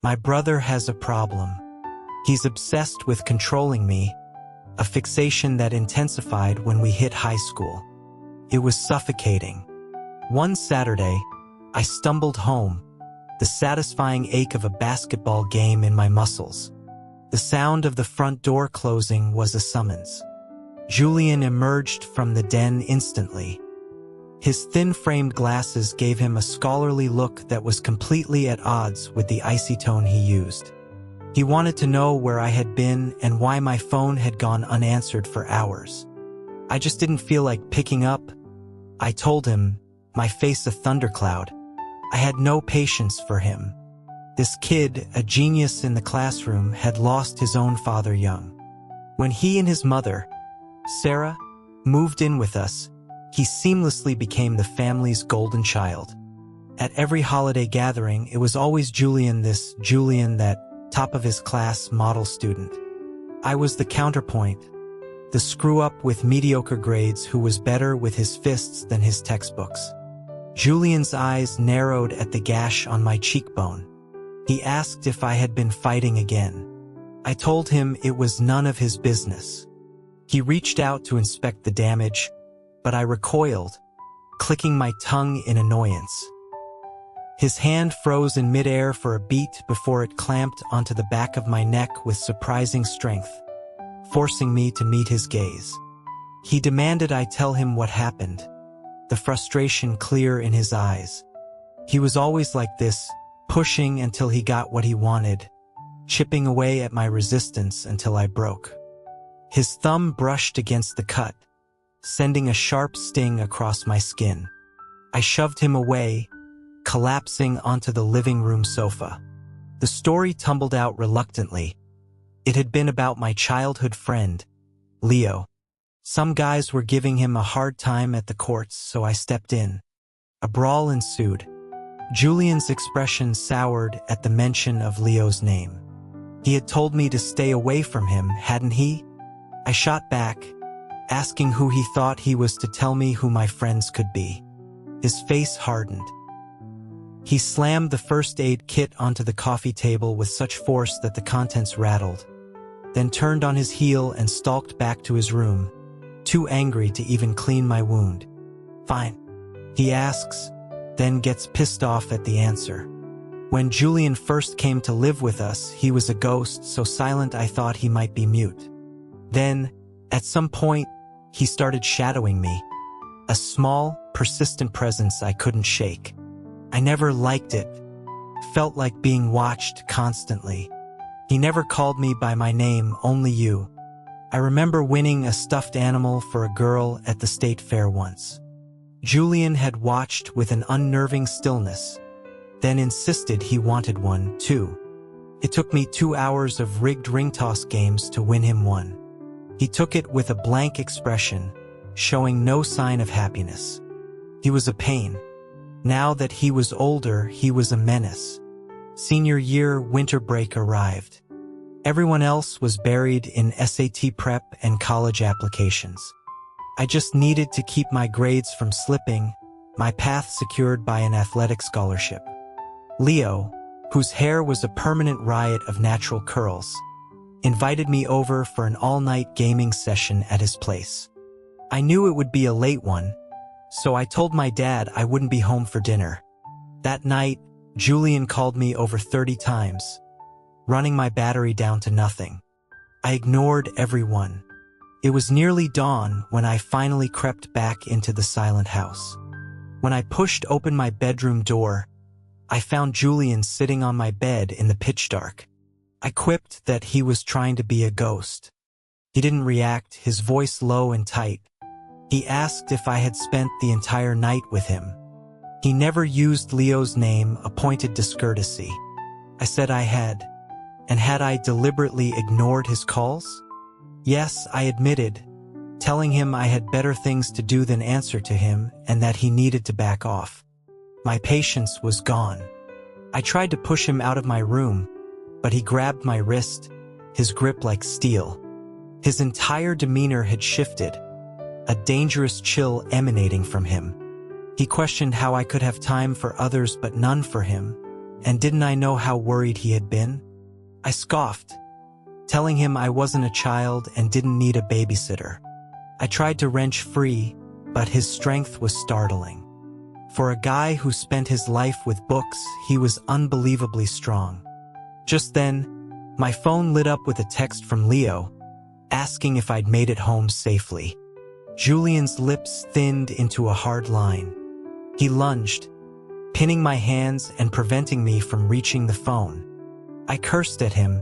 My brother has a problem. He's obsessed with controlling me, a fixation that intensified when we hit high school. It was suffocating. One Saturday, I stumbled home, the satisfying ache of a basketball game in my muscles. The sound of the front door closing was a summons. Julian emerged from the den instantly. His thin-framed glasses gave him a scholarly look that was completely at odds with the icy tone he used. He wanted to know where I had been and why my phone had gone unanswered for hours. I just didn't feel like picking up. I told him, my face a thundercloud. I had no patience for him. This kid, a genius in the classroom, had lost his own father young. When he and his mother, Sarah, moved in with us, he seamlessly became the family's golden child. At every holiday gathering, it was always Julian, that top of his class model student. I was the counterpoint, the screw-up with mediocre grades who was better with his fists than his textbooks. Julian's eyes narrowed at the gash on my cheekbone. He asked if I had been fighting again. I told him it was none of his business. He reached out to inspect the damage, but I recoiled, clicking my tongue in annoyance. His hand froze in midair for a beat before it clamped onto the back of my neck with surprising strength, forcing me to meet his gaze. He demanded I tell him what happened, the frustration clear in his eyes. He was always like this, pushing until he got what he wanted, chipping away at my resistance until I broke. His thumb brushed against the cut, sending a sharp sting across my skin. I shoved him away, collapsing onto the living room sofa. The story tumbled out reluctantly. It had been about my childhood friend, Leo. Some guys were giving him a hard time at the courts, so I stepped in. A brawl ensued. Julian's expression soured at the mention of Leo's name. He had told me to stay away from him, hadn't he? I shot back, asking who he thought he was to tell me who my friends could be. His face hardened. He slammed the first aid kit onto the coffee table with such force that the contents rattled, then turned on his heel and stalked back to his room, too angry to even clean my wound. Fine, he asks, then gets pissed off at the answer. When Julian first came to live with us, he was a ghost, so silent I thought he might be mute. Then, at some point, he started shadowing me, a small, persistent presence I couldn't shake. I never liked it, felt like being watched constantly. He never called me by my name, only you. I remember winning a stuffed animal for a girl at the state fair once. Julian had watched with an unnerving stillness, then insisted he wanted one, too. It took me 2 hours of rigged ring toss games to win him one. He took it with a blank expression, showing no sign of happiness. He was a pain. Now that he was older, he was a menace. Senior year winter break arrived. Everyone else was buried in SAT prep and college applications. I just needed to keep my grades from slipping, my path secured by an athletic scholarship. Leo, whose hair was a permanent riot of natural curls, invited me over for an all-night gaming session at his place. I knew it would be a late one, so I told my dad I wouldn't be home for dinner. That night, Julian called me over 30 times, running my battery down to nothing. I ignored everyone. It was nearly dawn when I finally crept back into the silent house. When I pushed open my bedroom door, I found Julian sitting on my bed in the pitch dark. I quipped that he was trying to be a ghost. He didn't react, his voice low and tight. He asked if I had spent the entire night with him. He never used Leo's name, a pointed discourtesy. I said I had. And had I deliberately ignored his calls? Yes, I admitted, telling him I had better things to do than answer to him and that he needed to back off. My patience was gone. I tried to push him out of my room, but he grabbed my wrist, his grip like steel. His entire demeanor had shifted, a dangerous chill emanating from him. He questioned how I could have time for others but none for him, And didn't I know how worried he had been? I scoffed, telling him I wasn't a child and didn't need a babysitter. I tried to wrench free, but his strength was startling. For a guy who spent his life with books, he was unbelievably strong. Just then, my phone lit up with a text from Leo, asking if I'd made it home safely. Julian's lips thinned into a hard line. He lunged, pinning my hands and preventing me from reaching the phone. I cursed at him,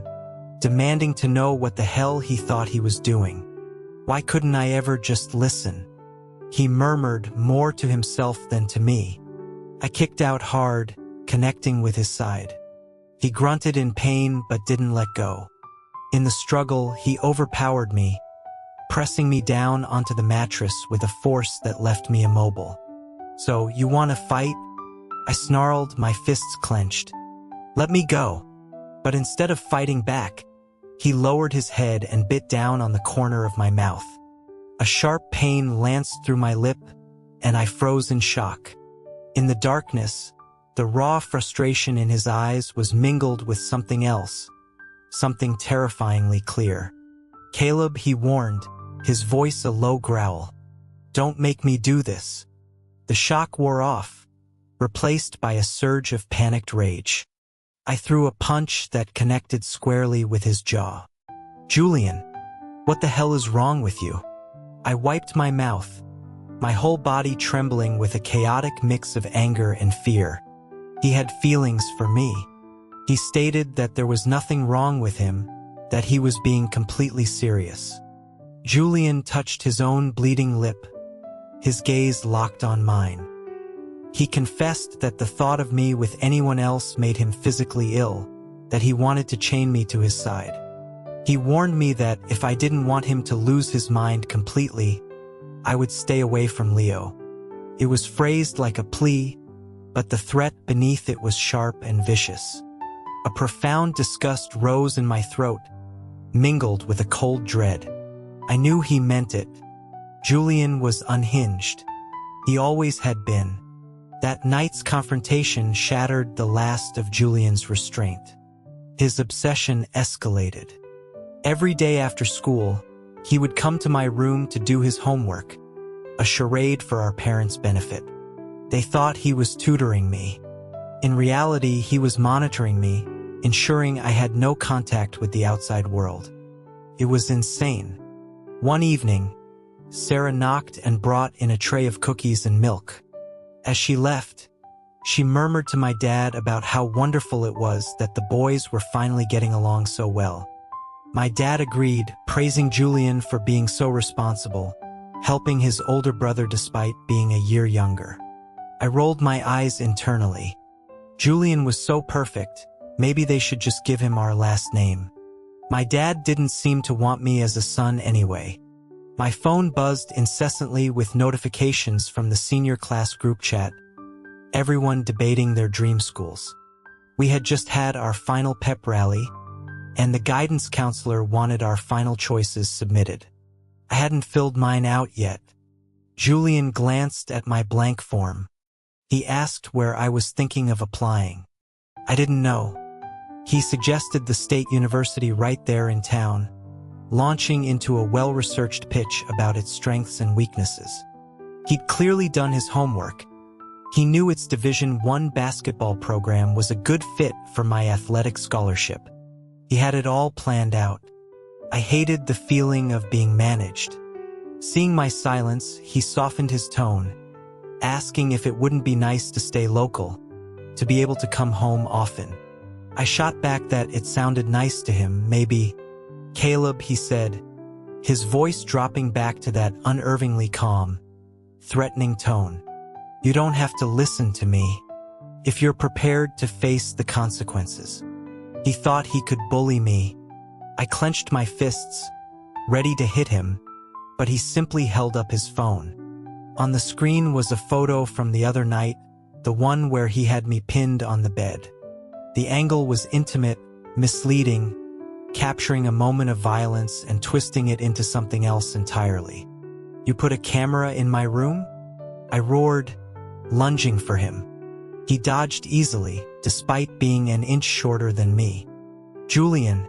demanding to know what the hell he thought he was doing. Why couldn't I ever just listen? He murmured more to himself than to me. I kicked out hard, connecting with his side. He grunted in pain but didn't let go. In the struggle, he overpowered me, pressing me down onto the mattress with a force that left me immobile. "So, you want to fight?" I snarled, my fists clenched. "Let me go." But instead of fighting back, he lowered his head and bit down on the corner of my mouth. A sharp pain lanced through my lip, and I froze in shock. In the darkness, the raw frustration in his eyes was mingled with something else, something terrifyingly clear. "Caleb," he warned, his voice a low growl. "Don't make me do this." The shock wore off, replaced by a surge of panicked rage. I threw a punch that connected squarely with his jaw. "Julian, what the hell is wrong with you?" I wiped my mouth, my whole body trembling with a chaotic mix of anger and fear. He had feelings for me. He stated that there was nothing wrong with him, that he was being completely serious. Julian touched his own bleeding lip, his gaze locked on mine. He confessed that the thought of me with anyone else made him physically ill, that he wanted to chain me to his side. He warned me that if I didn't want him to lose his mind completely, I would stay away from Leo. It was phrased like a plea, but the threat beneath it was sharp and vicious. A profound disgust rose in my throat, mingled with a cold dread. I knew he meant it. Julian was unhinged. He always had been. That night's confrontation shattered the last of Julian's restraint. His obsession escalated. Every day after school, he would come to my room to do his homework, a charade for our parents' benefit. They thought he was tutoring me. In reality, he was monitoring me, ensuring I had no contact with the outside world. It was insane. One evening, Sarah knocked and brought in a tray of cookies and milk. As she left, she murmured to my dad about how wonderful it was that the boys were finally getting along so well. My dad agreed, praising Julian for being so responsible, helping his older brother despite being a year younger. I rolled my eyes internally. Julian was so perfect, maybe they should just give him our last name. My dad didn't seem to want me as a son anyway. My phone buzzed incessantly with notifications from the senior class group chat, everyone debating their dream schools. We had just had our final pep rally, and the guidance counselor wanted our final choices submitted. I hadn't filled mine out yet. Julian glanced at my blank form. He asked where I was thinking of applying. I didn't know. He suggested the state university right there in town, launching into a well-researched pitch about its strengths and weaknesses. He'd clearly done his homework. He knew its Division I basketball program was a good fit for my athletic scholarship. He had it all planned out. I hated the feeling of being managed. Seeing my silence, he softened his tone, asking if it wouldn't be nice to stay local, to be able to come home often. I shot back that it sounded nice to him, maybe. "Caleb," he said, his voice dropping back to that unnervingly calm, threatening tone. "You don't have to listen to me if you're prepared to face the consequences." He thought he could bully me. I clenched my fists, ready to hit him, but he simply held up his phone. On the screen was a photo from the other night, the one where he had me pinned on the bed. The angle was intimate, misleading, capturing a moment of violence and twisting it into something else entirely. "You put a camera in my room?" I roared, lunging for him. He dodged easily, despite being an inch shorter than me. "Julian,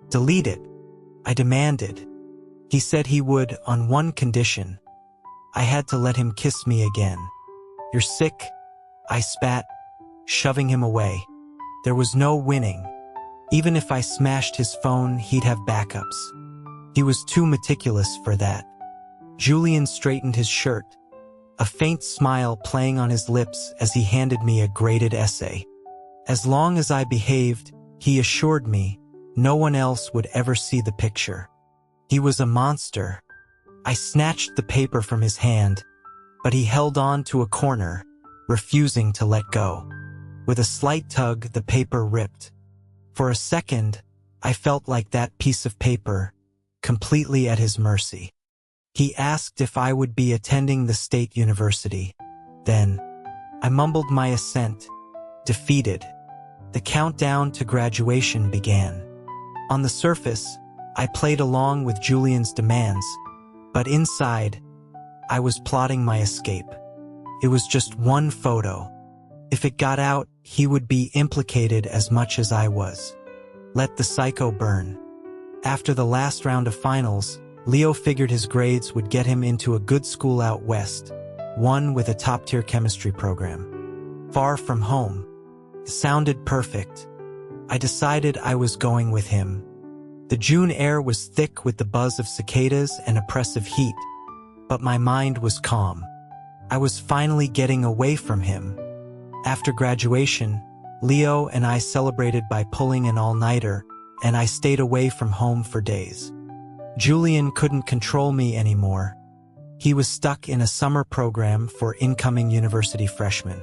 delete it," I demanded. He said he would, on one condition. I had to let him kiss me again. "You're sick," I spat, shoving him away. There was no winning. Even if I smashed his phone, he'd have backups. He was too meticulous for that. Julian straightened his shirt, a faint smile playing on his lips as he handed me a graded essay. As long as I behaved, he assured me, no one else would ever see the picture. He was a monster. I snatched the paper from his hand, but he held on to a corner, refusing to let go. With a slight tug, the paper ripped. For a second, I felt like that piece of paper, completely at his mercy. He asked if I would be attending the state university. Then, I mumbled my assent, defeated. The countdown to graduation began. On the surface, I played along with Julian's demands, but inside, I was plotting my escape. It was just one photo. If it got out, he would be implicated as much as I was. Let the psycho burn. After the last round of finals, Leo figured his grades would get him into a good school out west, one with a top-tier chemistry program. Far from home. It sounded perfect. I decided I was going with him. The June air was thick with the buzz of cicadas and oppressive heat, but my mind was calm. I was finally getting away from him. After graduation, Leo and I celebrated by pulling an all-nighter, and I stayed away from home for days. Julian couldn't control me anymore. He was stuck in a summer program for incoming university freshmen.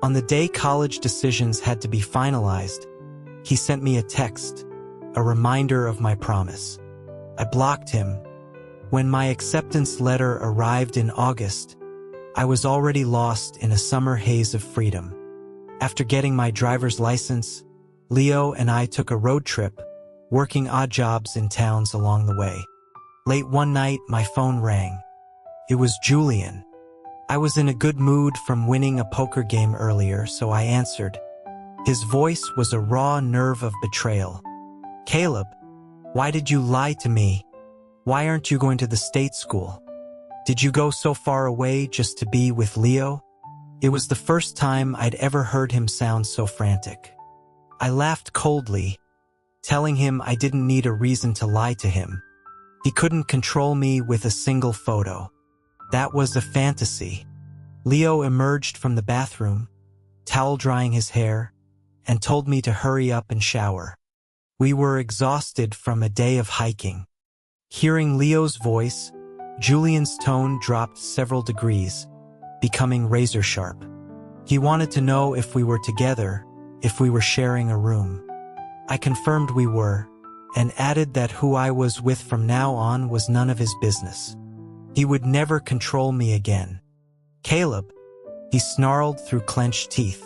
On the day college decisions had to be finalized, he sent me a text, a reminder of my promise. I blocked him. When my acceptance letter arrived in August, I was already lost in a summer haze of freedom. After getting my driver's license, Leo and I took a road trip, working odd jobs in towns along the way. Late one night, my phone rang. It was Julian. I was in a good mood from winning a poker game earlier, so I answered. His voice was a raw nerve of betrayal. "Caleb, why did you lie to me? Why aren't you going to the state school? Did you go so far away just to be with Leo?" It was the first time I'd ever heard him sound so frantic. I laughed coldly, telling him I didn't need a reason to lie to him. He couldn't control me with a single photo. That was a fantasy. Leo emerged from the bathroom, towel drying his hair, and told me to hurry up and shower. We were exhausted from a day of hiking. Hearing Leo's voice, Julian's tone dropped several degrees, becoming razor sharp. He wanted to know if we were together, if we were sharing a room. I confirmed we were, and added that who I was with from now on was none of his business. He would never control me again. "Caleb," he snarled through clenched teeth.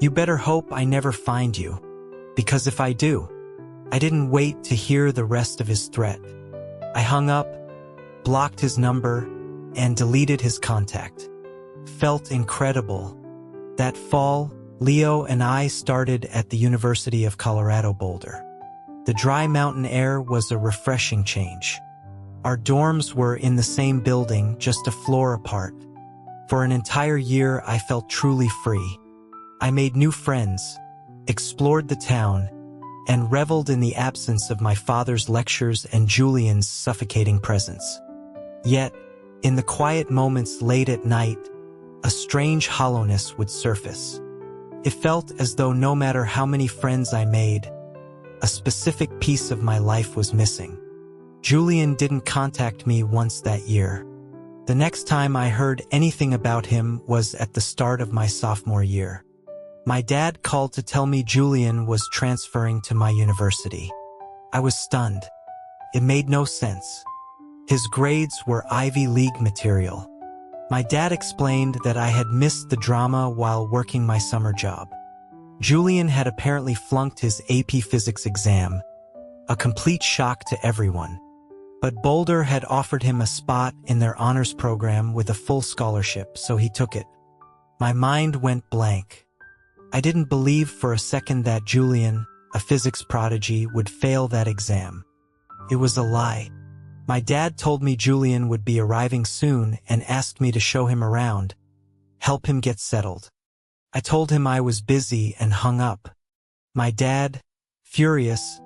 "You better hope I never find you, because if I do..." I didn't wait to hear the rest of his threat. I hung up, blocked his number, and deleted his contact. Felt incredible. That fall, Leo and I started at the University of Colorado Boulder. The dry mountain air was a refreshing change. Our dorms were in the same building, just a floor apart. For an entire year, I felt truly free. I made new friends, explored the town, and reveled in the absence of my father's lectures and Julian's suffocating presence. Yet, in the quiet moments late at night, a strange hollowness would surface. It felt as though no matter how many friends I made, a specific piece of my life was missing. Julian didn't contact me once that year. The next time I heard anything about him was at the start of my sophomore year. My dad called to tell me Julian was transferring to my university. I was stunned. It made no sense. His grades were Ivy League material. My dad explained that I had missed the drama while working my summer job. Julian had apparently flunked his AP Physics exam, a complete shock to everyone. But Boulder had offered him a spot in their honors program with a full scholarship, so he took it. My mind went blank. I didn't believe for a second that Julian, a physics prodigy, would fail that exam. It was a lie. My dad told me Julian would be arriving soon and asked me to show him around, help him get settled. I told him I was busy and hung up. My dad, furious,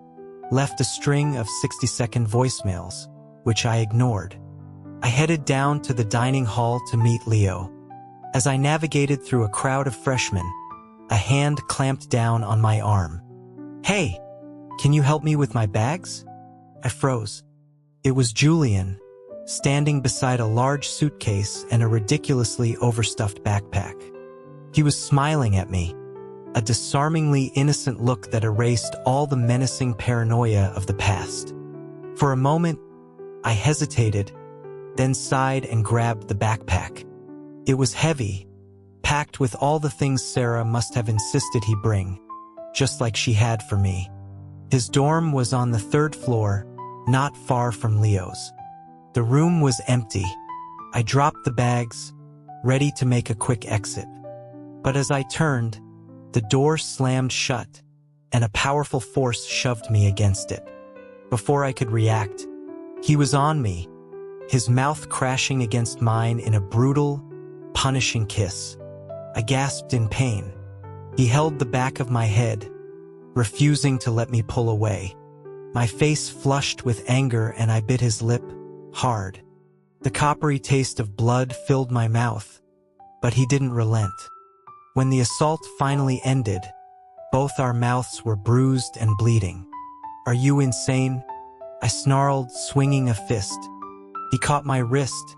left a string of 60-second voicemails, which I ignored. I headed down to the dining hall to meet Leo. As I navigated through a crowd of freshmen, a hand clamped down on my arm. "Hey, can you help me with my bags?" I froze. It was Julian, standing beside a large suitcase and a ridiculously overstuffed backpack. He was smiling at me, a disarmingly innocent look that erased all the menacing paranoia of the past. For a moment, I hesitated, then sighed and grabbed the backpack. It was heavy, packed with all the things Sarah must have insisted he bring, just like she had for me. His dorm was on the 3rd floor, not far from Leo's. The room was empty. I dropped the bags, ready to make a quick exit. But as I turned, the door slammed shut, and a powerful force shoved me against it. Before I could react, he was on me, his mouth crashing against mine in a brutal, punishing kiss. I gasped in pain. He held the back of my head, refusing to let me pull away. My face flushed with anger and I bit his lip hard. The coppery taste of blood filled my mouth, but he didn't relent. When the assault finally ended, both our mouths were bruised and bleeding. "Are you insane?" I snarled, swinging a fist. He caught my wrist,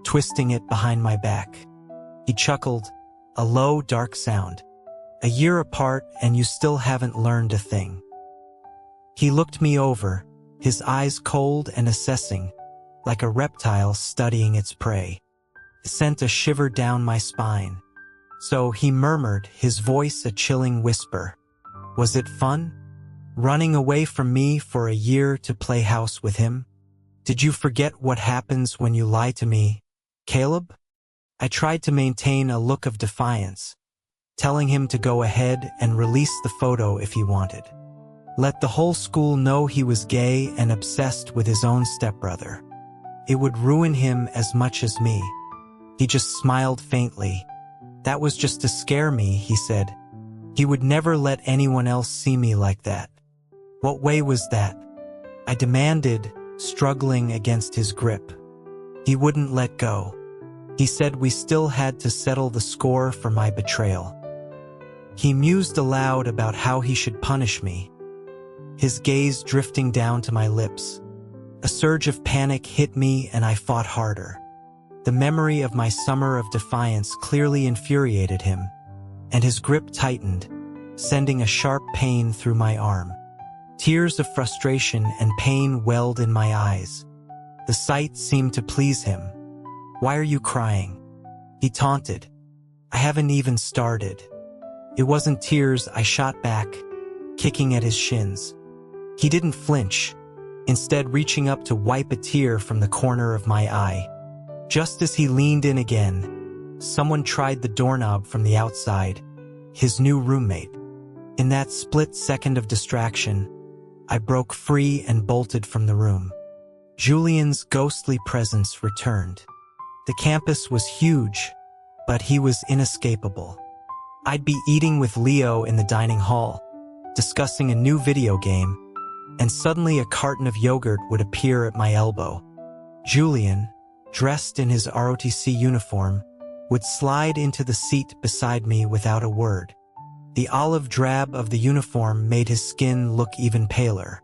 twisting it behind my back. He chuckled, a low, dark sound. "A year apart and you still haven't learned a thing." He looked me over, his eyes cold and assessing, like a reptile studying its prey. It sent a shiver down my spine. So he murmured, his voice a chilling whisper. "Was it fun? Running away from me for a year to play house with him? Did you forget what happens when you lie to me, Caleb?" I tried to maintain a look of defiance, telling him to go ahead and release the photo if he wanted. Let the whole school know he was gay and obsessed with his own stepbrother. It would ruin him as much as me. He just smiled faintly. "That was just to scare me," he said. He would never let anyone else see me like that. "What way was that?" I demanded, struggling against his grip. He wouldn't let go. He said we still had to settle the score for my betrayal. He mused aloud about how he should punish me, his gaze drifting down to my lips. A surge of panic hit me and I fought harder. The memory of my summer of defiance clearly infuriated him, and his grip tightened, sending a sharp pain through my arm. Tears of frustration and pain welled in my eyes. The sight seemed to please him. "Why are you crying?" he taunted. "I haven't even started." It wasn't tears, I shot back, kicking at his shins. He didn't flinch, instead reaching up to wipe a tear from the corner of my eye. Just as he leaned in again, someone tried the doorknob from the outside, his new roommate. In that split second of distraction, I broke free and bolted from the room. Julian's ghostly presence returned. The campus was huge, but he was inescapable. I'd be eating with Leo in the dining hall, discussing a new video game, and suddenly a carton of yogurt would appear at my elbow. Julian, dressed in his ROTC uniform, would slide into the seat beside me without a word. The olive drab of the uniform made his skin look even paler.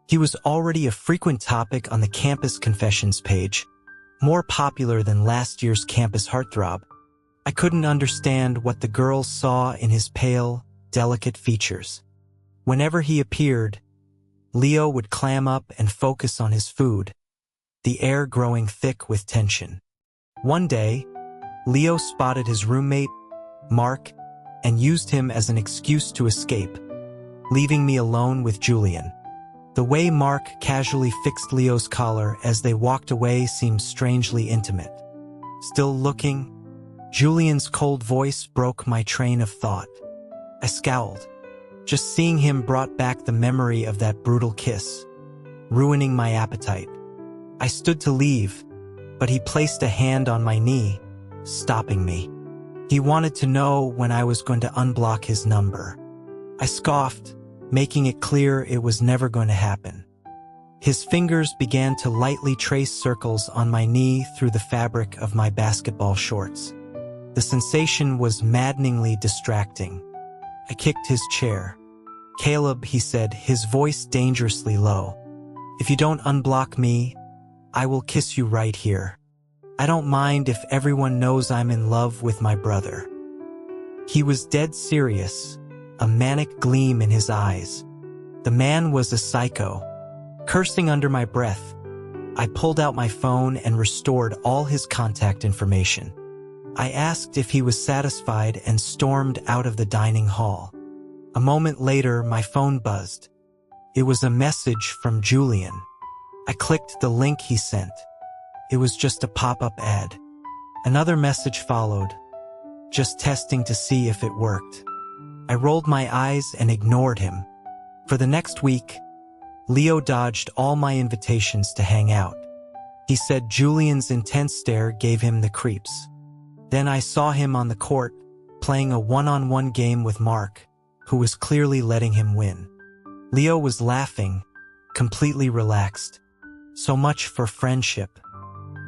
He was already a frequent topic on the campus confessions page, more popular than last year's campus heartthrob. I couldn't understand what the girls saw in his pale, delicate features. Whenever he appeared, Leo would clam up and focus on his food, the air growing thick with tension. One day, Leo spotted his roommate, Mark, and used him as an excuse to escape, leaving me alone with Julian. The way Mark casually fixed Leo's collar as they walked away seemed strangely intimate. "Still looking?" Julian's cold voice broke my train of thought. I scowled. Just seeing him brought back the memory of that brutal kiss, ruining my appetite. I stood to leave, but he placed a hand on my knee, stopping me. He wanted to know when I was going to unblock his number. I scoffed, making it clear it was never going to happen. His fingers began to lightly trace circles on my knee through the fabric of my basketball shorts. The sensation was maddeningly distracting. I kicked his chair. "Caleb," he said, his voice dangerously low. "If you don't unblock me, I will kiss you right here. I don't mind if everyone knows I'm in love with my brother." He was dead serious, a manic gleam in his eyes. The man was a psycho. Cursing under my breath, I pulled out my phone and restored all his contact information. I asked if he was satisfied and stormed out of the dining hall. A moment later, my phone buzzed. It was a message from Julian. I clicked the link he sent. It was just a pop-up ad. Another message followed, just testing to see if it worked. I rolled my eyes and ignored him. For the next week, Leo dodged all my invitations to hang out. He said Julian's intense stare gave him the creeps. Then I saw him on the court, playing a one-on-one game with Mark, who was clearly letting him win. Leo was laughing, completely relaxed. So much for friendship.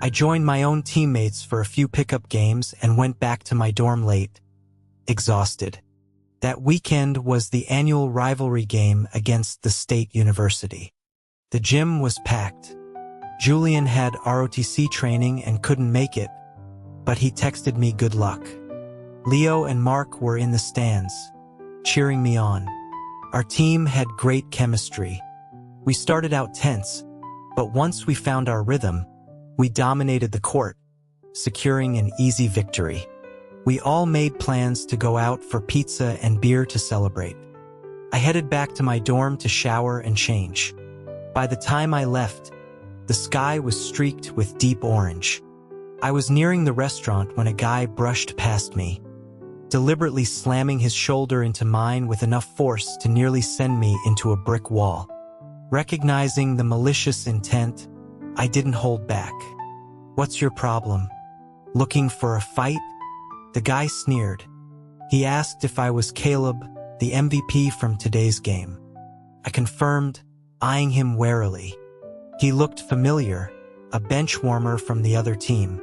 I joined my own teammates for a few pickup games and went back to my dorm late, exhausted. That weekend was the annual rivalry game against the state university. The gym was packed. Julian had ROTC training and couldn't make it, but he texted me good luck. Leo and Mark were in the stands, cheering me on. Our team had great chemistry. We started out tense, but once we found our rhythm, we dominated the court, securing an easy victory. We all made plans to go out for pizza and beer to celebrate. I headed back to my dorm to shower and change. By the time I left, the sky was streaked with deep orange. I was nearing the restaurant when a guy brushed past me, deliberately slamming his shoulder into mine with enough force to nearly send me into a brick wall. Recognizing the malicious intent, I didn't hold back. "What's your problem? Looking for a fight?" The guy sneered. He asked if I was Caleb, the MVP from today's game. I confirmed, eyeing him warily. He looked familiar, a bench warmer from the other team.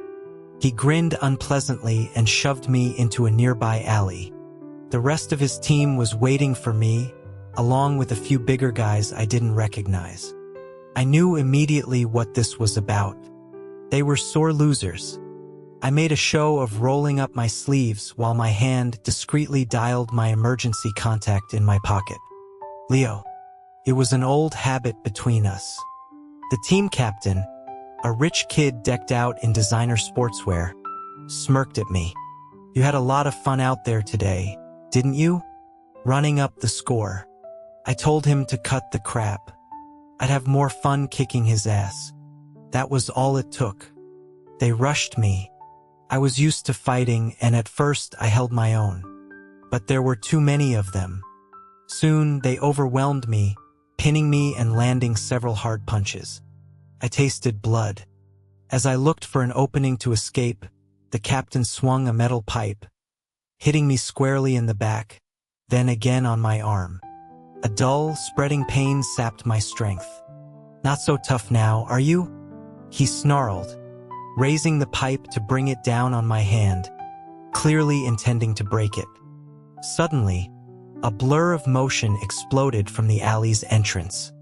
He grinned unpleasantly and shoved me into a nearby alley. The rest of his team was waiting for me, along with a few bigger guys I didn't recognize. I knew immediately what this was about. They were sore losers. I made a show of rolling up my sleeves while my hand discreetly dialed my emergency contact in my pocket. Leo. It was an old habit between us. The team captain, a rich kid decked out in designer sportswear, smirked at me. "You had a lot of fun out there today, didn't you? Running up the score." I told him to cut the crap. I'd have more fun kicking his ass. That was all it took. They rushed me. I was used to fighting, and at first I held my own. But there were too many of them. Soon they overwhelmed me, pinning me and landing several hard punches. I tasted blood. As I looked for an opening to escape, the captain swung a metal pipe, hitting me squarely in the back, then again on my arm. A dull, spreading pain sapped my strength. "Not so tough now, are you?" He snarled, raising the pipe to bring it down on my hand, clearly intending to break it. Suddenly, a blur of motion exploded from the alley's entrance.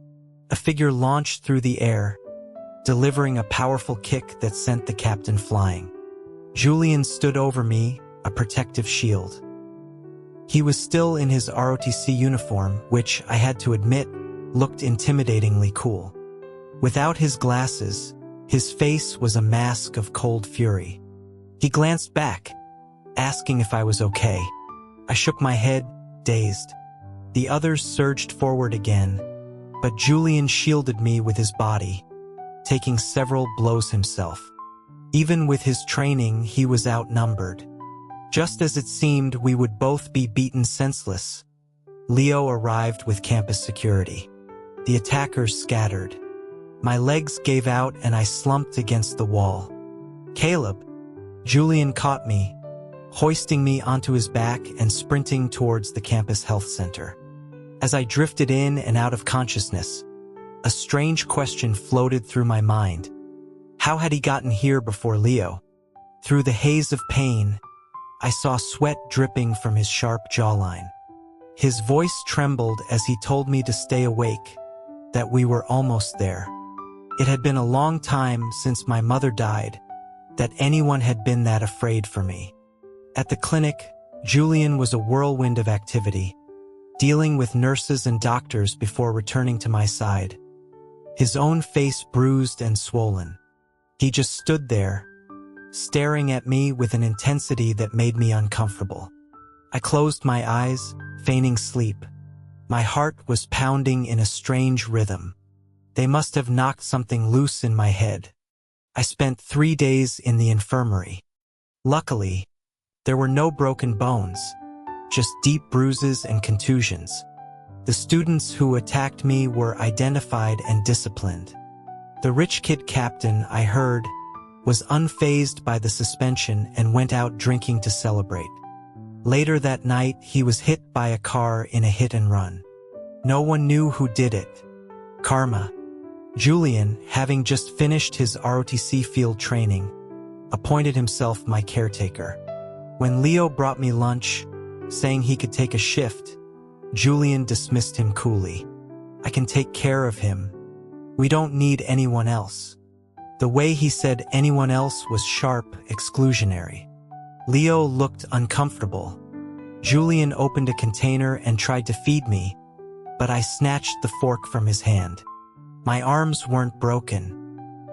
A figure launched through the air, delivering a powerful kick that sent the captain flying. Julian stood over me, a protective shield. He was still in his ROTC uniform, which, I had to admit, looked intimidatingly cool. Without his glasses, his face was a mask of cold fury. He glanced back, asking if I was okay. I shook my head, dazed. The others surged forward again, but Julian shielded me with his body, taking several blows himself. Even with his training, he was outnumbered. Just as it seemed we would both be beaten senseless, Leo arrived with campus security. The attackers scattered. My legs gave out and I slumped against the wall. "Caleb!" Julian caught me, hoisting me onto his back and sprinting towards the campus health center. As I drifted in and out of consciousness, a strange question floated through my mind. How had he gotten here before Leo? Through the haze of pain, I saw sweat dripping from his sharp jawline. His voice trembled as he told me to stay awake, that we were almost there. It had been a long time since my mother died, that anyone had been that afraid for me. At the clinic, Julian was a whirlwind of activity, dealing with nurses and doctors before returning to my side. His own face bruised and swollen. He just stood there, staring at me with an intensity that made me uncomfortable. I closed my eyes, feigning sleep. My heart was pounding in a strange rhythm. They must have knocked something loose in my head. I spent 3 days in the infirmary. Luckily, there were no broken bones, just deep bruises and contusions. The students who attacked me were identified and disciplined. The rich kid captain, I heard, was unfazed by the suspension and went out drinking to celebrate. Later that night, he was hit by a car in a hit and run. No one knew who did it. Karma. Julian, having just finished his ROTC field training, appointed himself my caretaker. When Leo brought me lunch, saying he could take a shift, Julian dismissed him coolly. "I can take care of him. We don't need anyone else." The way he said anyone else was sharp, exclusionary. Leo looked uncomfortable. Julian opened a container and tried to feed me, but I snatched the fork from his hand. My arms weren't broken.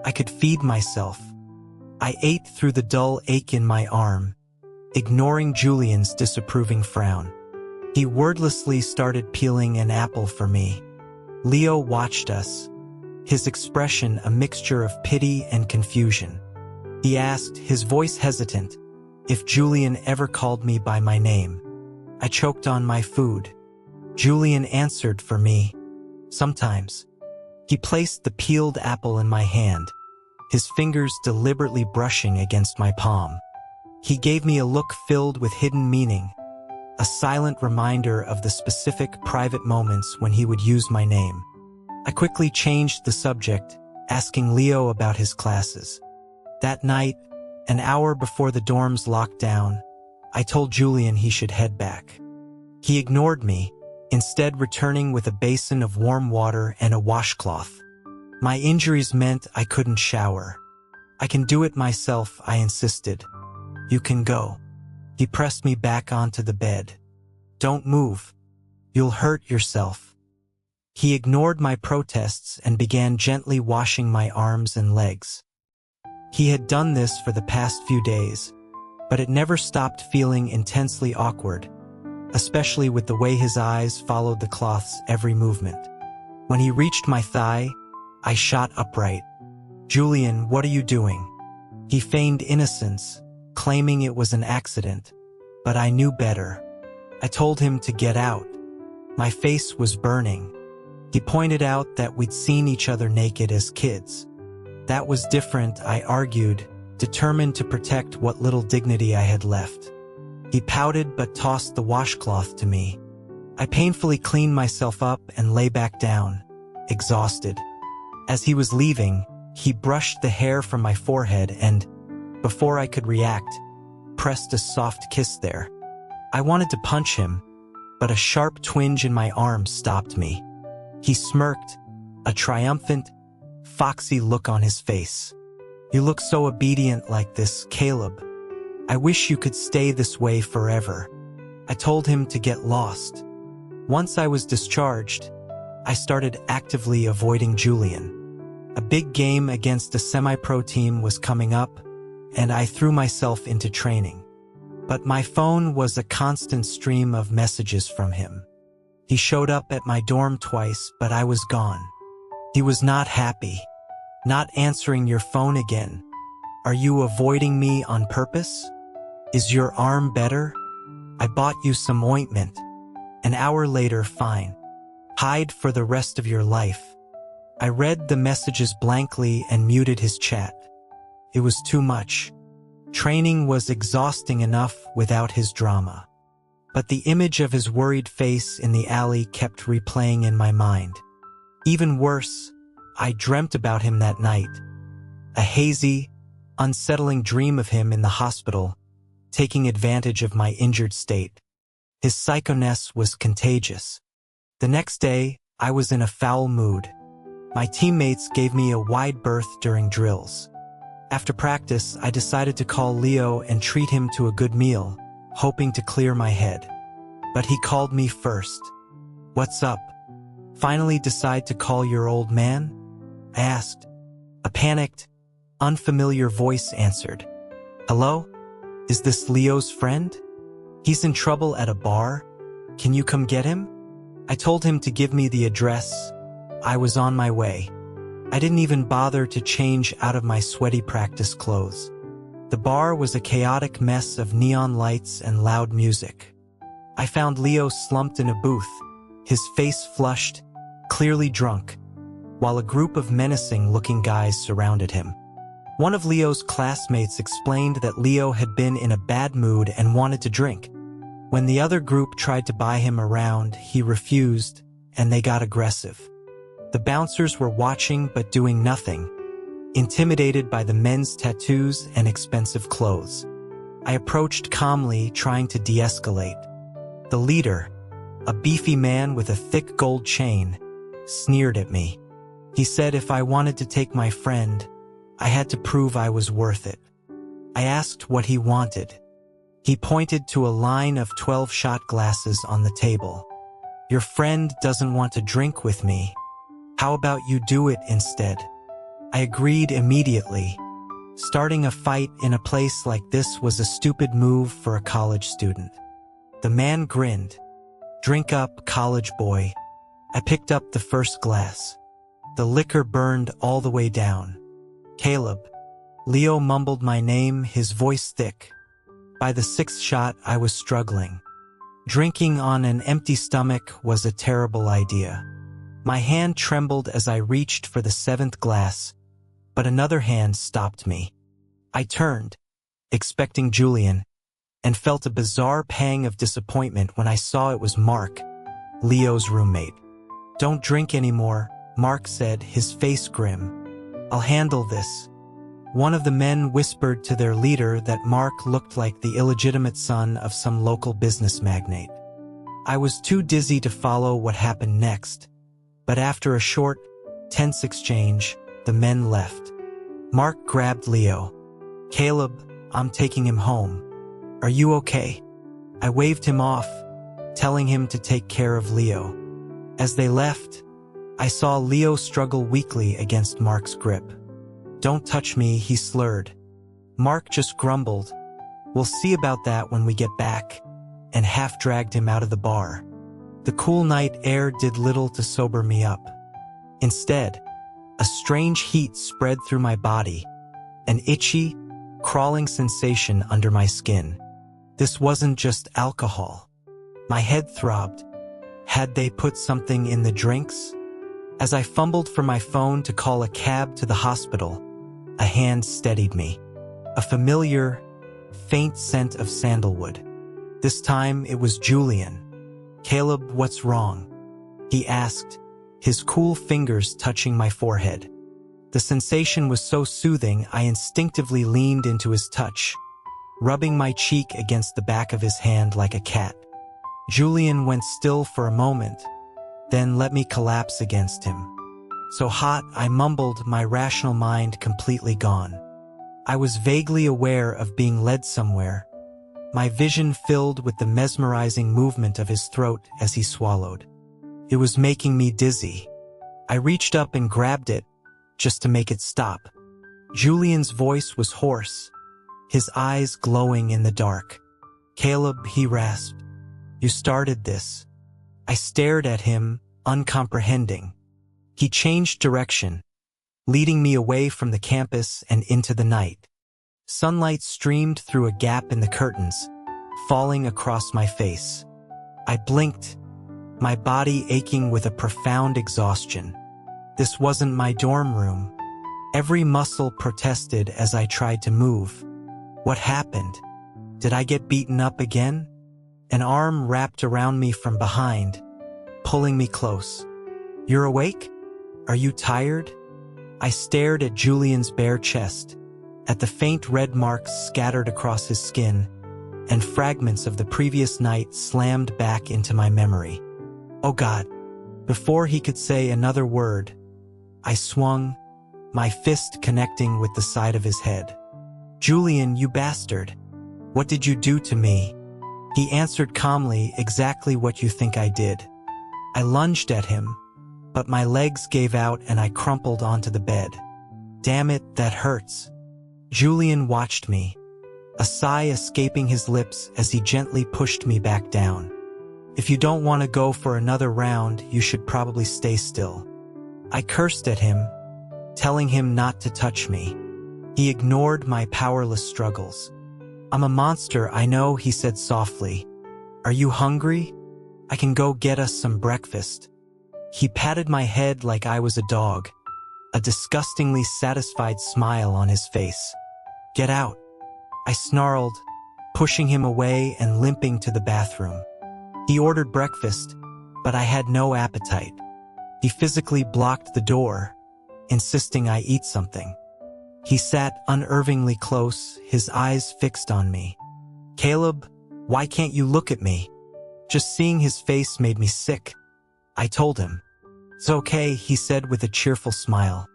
I could feed myself. I ate through the dull ache in my arm, ignoring Julian's disapproving frown. He wordlessly started peeling an apple for me. Leo watched us, his expression a mixture of pity and confusion. He asked, his voice hesitant, if Julian ever called me by my name. I choked on my food. Julian answered for me. Sometimes. He placed the peeled apple in my hand, his fingers deliberately brushing against my palm. He gave me a look filled with hidden meaning, a silent reminder of the specific private moments when he would use my name. I quickly changed the subject, asking Leo about his classes. That night, an hour before the dorms locked down, I told Julian he should head back. He ignored me, instead returning with a basin of warm water and a washcloth. My injuries meant I couldn't shower. "I can do it myself," I insisted. "You can go." He pressed me back onto the bed. "Don't move. You'll hurt yourself." He ignored my protests and began gently washing my arms and legs. He had done this for the past few days, but it never stopped feeling intensely awkward, especially with the way his eyes followed the cloth's every movement. When he reached my thigh, I shot upright. "Julian, what are you doing?" He feigned innocence, claiming it was an accident, but I knew better. I told him to get out. My face was burning. He pointed out that we'd seen each other naked as kids. That was different, I argued, determined to protect what little dignity I had left. He pouted but tossed the washcloth to me. I painfully cleaned myself up and lay back down, exhausted. As he was leaving, he brushed the hair from my forehead and, before I could react, pressed a soft kiss there. I wanted to punch him, but a sharp twinge in my arm stopped me. He smirked, a triumphant, foxy look on his face. "You look so obedient like this, Caleb. I wish you could stay this way forever." I told him to get lost. Once I was discharged, I started actively avoiding Julian. A big game against a semi-pro team was coming up, and I threw myself into training. But my phone was a constant stream of messages from him. He showed up at my dorm twice, but I was gone. He was not happy. "Not answering your phone again. Are you avoiding me on purpose?" Is your arm better? I bought you some ointment. An hour later, fine. Hide for the rest of your life. I read the messages blankly and muted his chat. It was too much. Training was exhausting enough without his drama. But the image of his worried face in the alley kept replaying in my mind. Even worse, I dreamt about him that night. A hazy, unsettling dream of him in the hospital, taking advantage of my injured state. His psychoness was contagious. The next day, I was in a foul mood. My teammates gave me a wide berth during drills. After practice, I decided to call Leo and treat him to a good meal, hoping to clear my head. But he called me first. What's up? Finally decide to call your old man? I asked. A panicked, unfamiliar voice answered. Hello? Is this Leo's friend? He's in trouble at a bar. Can you come get him? I told him to give me the address. I was on my way. I didn't even bother to change out of my sweaty practice clothes. The bar was a chaotic mess of neon lights and loud music. I found Leo slumped in a booth, his face flushed, clearly drunk, while a group of menacing-looking guys surrounded him. One of Leo's classmates explained that Leo had been in a bad mood and wanted to drink. When the other group tried to buy him around, he refused, and they got aggressive. The bouncers were watching but doing nothing, intimidated by the men's tattoos and expensive clothes. I approached calmly, trying to de-escalate. The leader, a beefy man with a thick gold chain, sneered at me. He said if I wanted to take my friend, I had to prove I was worth it. I asked what he wanted. He pointed to a line of 12 shot glasses on the table. Your friend doesn't want to drink with me. How about you do it instead? I agreed immediately. Starting a fight in a place like this was a stupid move for a college student. The man grinned. Drink up, college boy. I picked up the first glass. The liquor burned all the way down. Caleb. Leo mumbled my name, his voice thick. By the sixth shot, I was struggling. Drinking on an empty stomach was a terrible idea. My hand trembled as I reached for the seventh glass, but another hand stopped me. I turned, expecting Julian, and felt a bizarre pang of disappointment when I saw it was Mark, Leo's roommate. Don't drink anymore, Mark said, his face grim. I'll handle this. One of the men whispered to their leader that Mark looked like the illegitimate son of some local business magnate. I was too dizzy to follow what happened next, but after a short, tense exchange, the men left. Mark grabbed Leo. Caleb, I'm taking him home. Are you okay? I waved him off, telling him to take care of Leo. As they left, I saw Leo struggle weakly against Mark's grip. Don't touch me, he slurred. Mark just grumbled, we'll see about that when we get back, and half dragged him out of the bar. The cool night air did little to sober me up. Instead, a strange heat spread through my body, an itchy, crawling sensation under my skin. This wasn't just alcohol. My head throbbed. Had they put something in the drinks? As I fumbled for my phone to call a cab to the hospital, a hand steadied me. A familiar, faint scent of sandalwood. This time it was Julian. Caleb, what's wrong? He asked, his cool fingers touching my forehead. The sensation was so soothing I instinctively leaned into his touch, rubbing my cheek against the back of his hand like a cat. Julian went still for a moment, then let me collapse against him. So hot, I mumbled, my rational mind completely gone. I was vaguely aware of being led somewhere, my vision filled with the mesmerizing movement of his throat as he swallowed. It was making me dizzy. I reached up and grabbed it, just to make it stop. Julian's voice was hoarse, his eyes glowing in the dark. Caleb, he rasped. You started this. I stared at him, uncomprehending. He changed direction, leading me away from the campus and into the night. Sunlight streamed through a gap in the curtains, falling across my face. I blinked, my body aching with a profound exhaustion. This wasn't my dorm room. Every muscle protested as I tried to move. What happened? Did I get beaten up again? An arm wrapped around me from behind, pulling me close. You're awake? Are you tired? I stared at Julian's bare chest, at the faint red marks scattered across his skin, and fragments of the previous night slammed back into my memory. Oh God. Before he could say another word, I swung, my fist connecting with the side of his head. Julian, you bastard. What did you do to me? He answered calmly, exactly what you think I did. I lunged at him, but my legs gave out and I crumpled onto the bed. Damn it, that hurts. Julian watched me, a sigh escaping his lips as he gently pushed me back down. If you don't want to go for another round, you should probably stay still. I cursed at him, telling him not to touch me. He ignored my powerless struggles. I'm a monster, I know, he said softly. Are you hungry? I can go get us some breakfast. He patted my head like I was a dog, a disgustingly satisfied smile on his face. Get out. I snarled, pushing him away and limping to the bathroom. He ordered breakfast, but I had no appetite. He physically blocked the door, insisting I eat something. He sat unnervingly close, his eyes fixed on me. Caleb, why can't you look at me? Just seeing his face made me sick. I told him. It's okay, he said with a cheerful smile.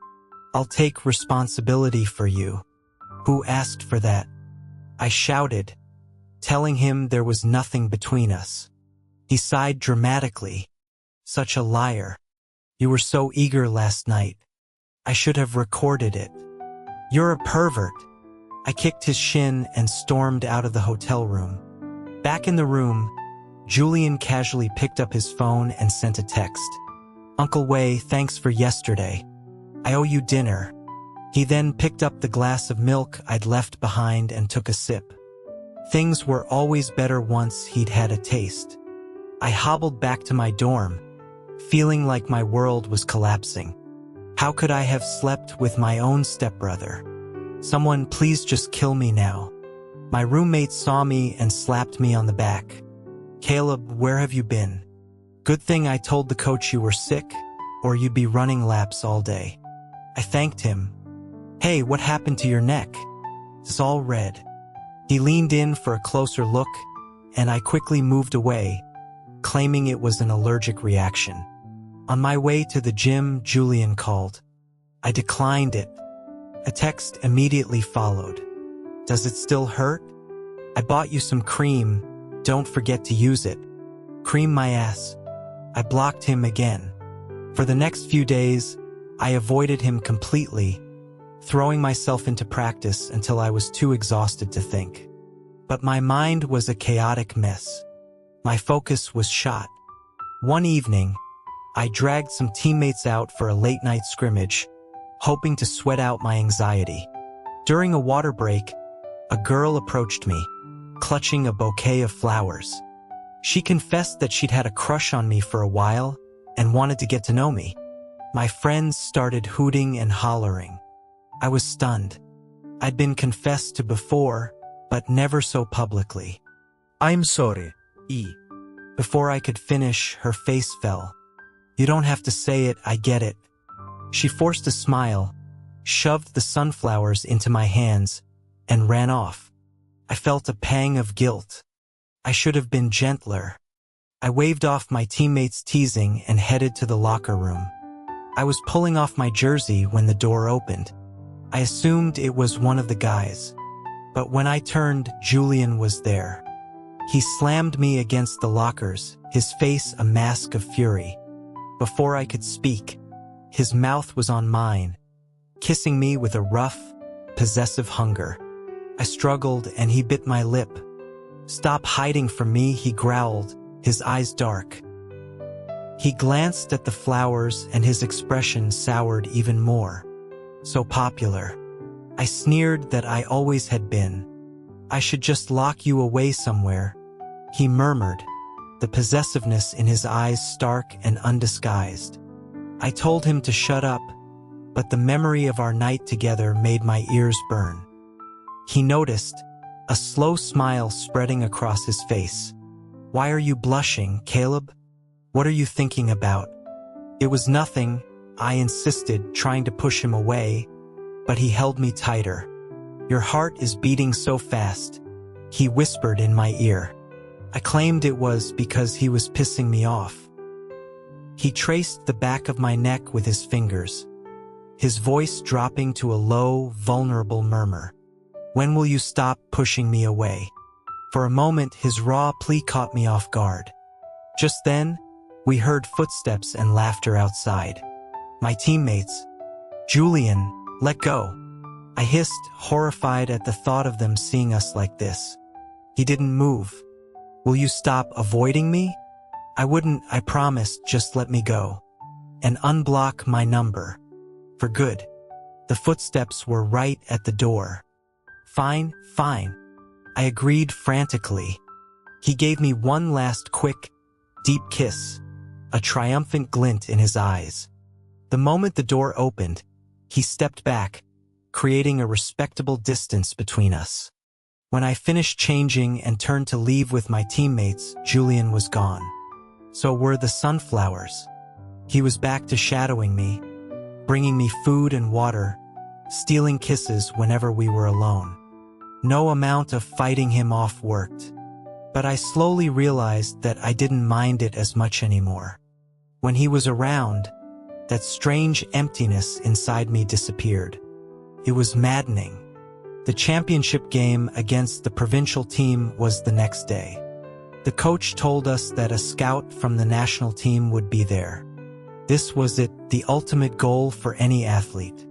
I'll take responsibility for you. Who asked for that? I shouted, telling him there was nothing between us. He sighed dramatically. Such a liar. You were so eager last night. I should have recorded it. You're a pervert. I kicked his shin and stormed out of the hotel room. Back in the room, Julian casually picked up his phone and sent a text. Uncle Wei, thanks for yesterday. I owe you dinner. He then picked up the glass of milk I'd left behind and took a sip. Things were always better once he'd had a taste. I hobbled back to my dorm, feeling like my world was collapsing. How could I have slept with my own stepbrother? Someone please just kill me now. My roommate saw me and slapped me on the back. Caleb, where have you been? Good thing I told the coach you were sick, or you'd be running laps all day. I thanked him. Hey, what happened to your neck? It's all red. He leaned in for a closer look, and I quickly moved away, claiming it was an allergic reaction. On my way to the gym, Julian called. I declined it. A text immediately followed. Does it still hurt? I bought you some cream. Don't forget to use it. Cream my ass. I blocked him again. For the next few days, I avoided him completely, throwing myself into practice until I was too exhausted to think. But my mind was a chaotic mess. My focus was shot. One evening, I dragged some teammates out for a late-night scrimmage, hoping to sweat out my anxiety. During a water break, a girl approached me, clutching a bouquet of flowers. She confessed that she'd had a crush on me for a while and wanted to get to know me. My friends started hooting and hollering. I was stunned. I'd been confessed to before, but never so publicly. I'm sorry, E. Before I could finish, her face fell. You don't have to say it, I get it. She forced a smile, shoved the sunflowers into my hands, and ran off. I felt a pang of guilt. I should have been gentler. I waved off my teammates' teasing and headed to the locker room. I was pulling off my jersey when the door opened. I assumed it was one of the guys. But when I turned, Julian was there. He slammed me against the lockers, his face a mask of fury. Before I could speak, his mouth was on mine, kissing me with a rough, possessive hunger. I struggled and he bit my lip. Stop hiding from me, he growled, his eyes dark. He glanced at the flowers and his expression soured even more. So popular. I sneered that I always had been. I should just lock you away somewhere, he murmured, the possessiveness in his eyes stark and undisguised. I told him to shut up, but the memory of our night together made my ears burn. He noticed, a slow smile spreading across his face. Why are you blushing, Caleb? What are you thinking about? It was nothing, I insisted, trying to push him away, but he held me tighter. Your heart is beating so fast, he whispered in my ear. I claimed it was because he was pissing me off. He traced the back of my neck with his fingers, his voice dropping to a low, vulnerable murmur. When will you stop pushing me away? For a moment, his raw plea caught me off guard. Just then, we heard footsteps and laughter outside. My teammates. Julian, let go. I hissed, horrified at the thought of them seeing us like this. He didn't move. Will you stop avoiding me? I wouldn't, I promised, just let me go. And unblock my number. For good. The footsteps were right at the door. Fine, fine. I agreed frantically. He gave me one last quick, deep kiss, a triumphant glint in his eyes. The moment the door opened, he stepped back, creating a respectable distance between us. When I finished changing and turned to leave with my teammates, Julian was gone. So were the sunflowers. He was back to shadowing me, bringing me food and water, stealing kisses whenever we were alone. No amount of fighting him off worked. But I slowly realized that I didn't mind it as much anymore. When he was around, that strange emptiness inside me disappeared. It was maddening. The championship game against the provincial team was the next day. The coach told us that a scout from the national team would be there. This was it, the ultimate goal for any athlete.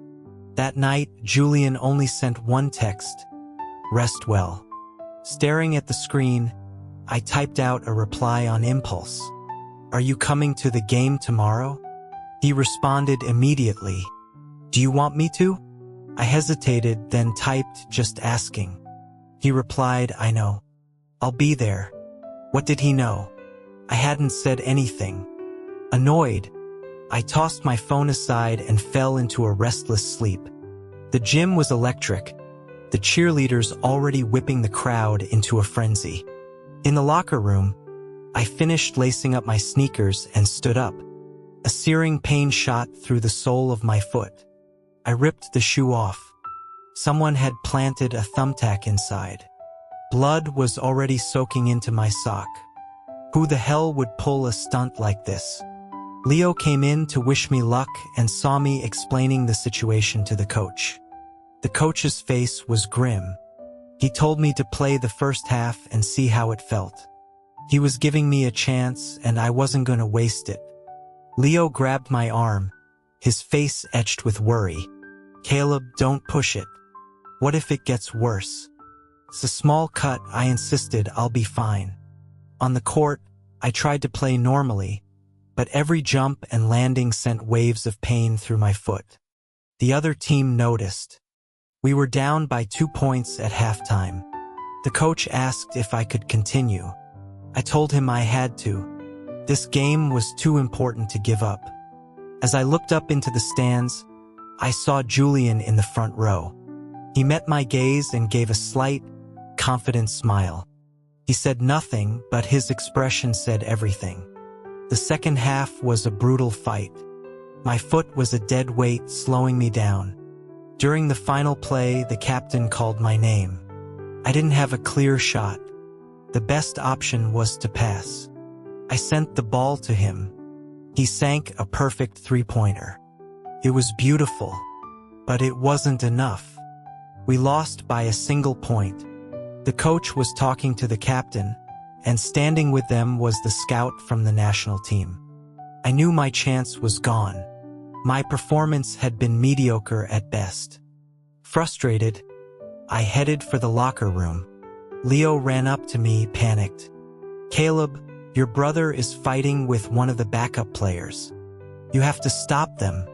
That night, Julian only sent one text: rest well. Staring at the screen, I typed out a reply on impulse. Are you coming to the game tomorrow? He responded immediately. Do you want me to? I hesitated, then typed, just asking. He replied, I know. I'll be there. What did he know? I hadn't said anything. Annoyed, I tossed my phone aside and fell into a restless sleep. The gym was electric, the cheerleaders already whipping the crowd into a frenzy. In the locker room, I finished lacing up my sneakers and stood up. A searing pain shot through the sole of my foot. I ripped the shoe off. Someone had planted a thumbtack inside. Blood was already soaking into my sock. Who the hell would pull a stunt like this? Leo came in to wish me luck and saw me explaining the situation to the coach. The coach's face was grim. He told me to play the first half and see how it felt. He was giving me a chance and I wasn't going to waste it. Leo grabbed my arm, his face etched with worry. Caleb, don't push it. What if it gets worse? It's a small cut, I insisted. I'll be fine. On the court, I tried to play normally, but every jump and landing sent waves of pain through my foot. The other team noticed. We were down by 2 points at halftime. The coach asked if I could continue. I told him I had to. This game was too important to give up. As I looked up into the stands, I saw Julian in the front row. He met my gaze and gave a slight, confident smile. He said nothing, but his expression said everything. The second half was a brutal fight. My foot was a dead weight, slowing me down. During the final play, the captain called my name. I didn't have a clear shot. The best option was to pass. I sent the ball to him. He sank a perfect three-pointer. It was beautiful, but it wasn't enough. We lost by a single point. The coach was talking to the captain, and standing with them was the scout from the national team. I knew my chance was gone. My performance had been mediocre at best. Frustrated, I headed for the locker room. Leo ran up to me, panicked. Caleb, your brother is fighting with one of the backup players. You have to stop them.